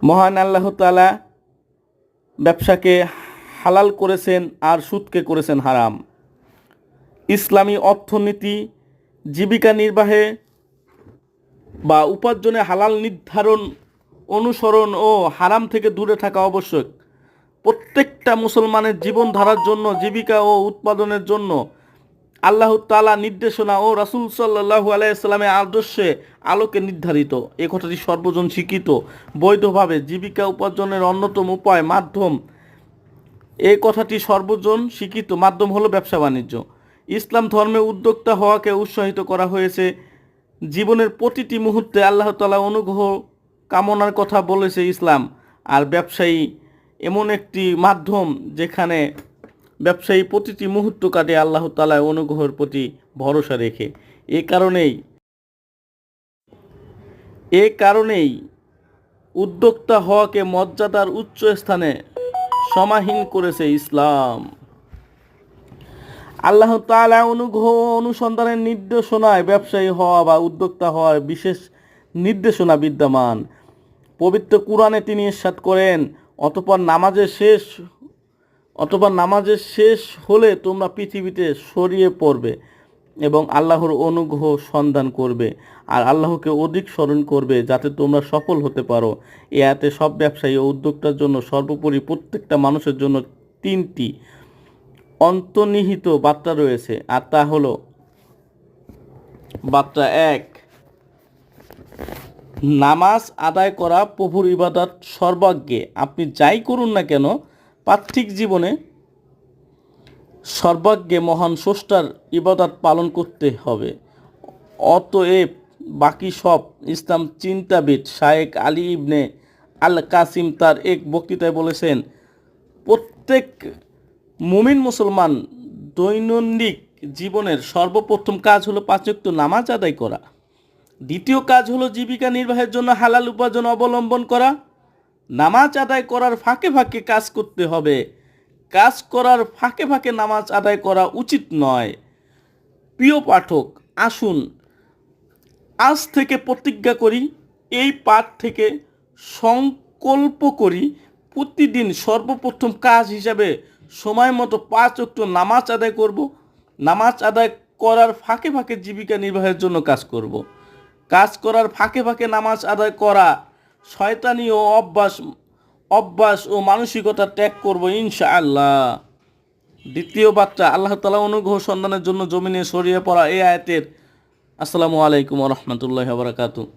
মহান আল্লাহ তাআলা ব্যবসাকে হালাল করেছেন আর সুদকে করেছেন হারাম। ইসলামী অর্থনীতি জীবিকা নির্বাহে বা উপার্জনে হালাল নির্ধারণ, অনুসরণ ও হারাম থেকে দূরে থাকা আবশ্যক। প্রত্যেকটা মুসলমানের জীবনধারার জন্য, জীবিকা ও উৎপাদনের জন্য আল্লাহ তাআলা নির্দেশনা ও রাসূল সাল্লাল্লাহু আলাইহি সাল্লামের আদর্শে আলোকে নির্ধারিত। এ কথাটি সর্বজন স্বীকৃত। বৈধভাবে জীবিকা উপার্জনের অন্যতম উপায় মাধ্যম, এই কথাটি সর্বজন স্বীকৃত মাধ্যম হলো ব্যবসা বাণিজ্য। ইসলাম ধর্মে উদ্যোক্তা হওয়াকে উৎসাহিত করা হয়েছে। জীবনের প্রতিটি মুহূর্তে আল্লাহ তাআলা অনুগ্রহ কামনার কথা বলেছে ইসলাম। আর ব্যবসায়ী এমন একটি মাধ্যম যেখানে ব্যবসায়ী প্রতিটি মুহূর্ত কাটে আল্লাহ তাআলার অনুগ্রহের প্রতি ভরসা রেখে। এ কারণেই উদ্যোক্তা হওয়াকে মর্যাদার উচ্চ স্থানে সমাহিন করেছে ইসলাম। আল্লাহ তাআলা অনুগ্রহ অনুসন্ধানের নির্দেশনায় ব্যবসায়ী হওয়া বা উদ্যোক্তা হওয়ার বিশেষ নির্দেশনা বিদ্যমান। পবিত্র কুরআনে তিনি ইরশাদ করেন, অতঃপর নামাজের শেষ হলে তোমরা পৃথিবীতে ছড়িয়ে পড়বে এবং আল্লাহর অনুগ্রহ সন্ধান করবে আর আল্লাহকে অধিক স্মরণ করবে যাতে তোমরা সফল হতে পারো। এ আয়াতে সব ব্যবসায়ী ও উদ্যোক্তার জন্য, সর্বোপরি প্রত্যেকটা মানুষের জন্য তিনটি অন্তর্নিহিত বার্তা রয়েছে। আর তা হলো, বার্তা 1, নামাজ আদায় করা প্রভুর ইবাদত সর্বাগ্যে। আপনি যাই করুন না কেন পার্থিব জীবনে সর্বাগ্যে মহান স্রষ্টার ইবাদত পালন করতে হবে। অতএব বাকি সব। ইসলাম চিন্তাবিদ শায়েখ আলী ইবনে আল কাসিম তার এক বক্তৃতায় বলেছেন, প্রত্যেক মুমিন মুসলমান দৈনন্দিন জীবনের সর্বপ্রথম কাজ হলো 5 ওয়াক্ত নামাজ আদায় করা। দ্বিতীয় কাজ হলো জীবিকা নির্বাহের জন্য হালাল উপার্জন অবলম্বন করা। নামাজ আদায় করার ফাঁকে ফাঁকে কাজ করতে হবে। কাজ করার ফাঁকে ফাঁকে নামাজ আদায় করা উচিত নয়। প্রিয় পাঠক, আসুন আজ থেকে প্রতিজ্ঞা করি, এই পাঠ থেকে সংকল্প করি, প্রতিদিন সর্বপ্রথম কাজ হিসাবে সময় মতো 5 ওয়াক্ত নামাজ আদায় করব। নামাজ আদায় করার ফাঁকে ফাঁকে জীবিকা নির্বাহের জন্য কাজ করব। কাজ করার ফাঁকে ফাঁকে নামাজ আদায় করা শয়তানি ও অভ্যাস ও মানসিকতা ত্যাগ করব ইনশাআল্লাহ। দ্বিতীয় বার্তা, আল্লাহ তাআলা অনুগ্রহ সন্ধানের জন্য জমিনে ছড়িয়ে পড়া এই আয়াতের। আসসালামু আলাইকুম ওয়া রাহমাতুল্লাহি ওয়া বারাকাতুহু।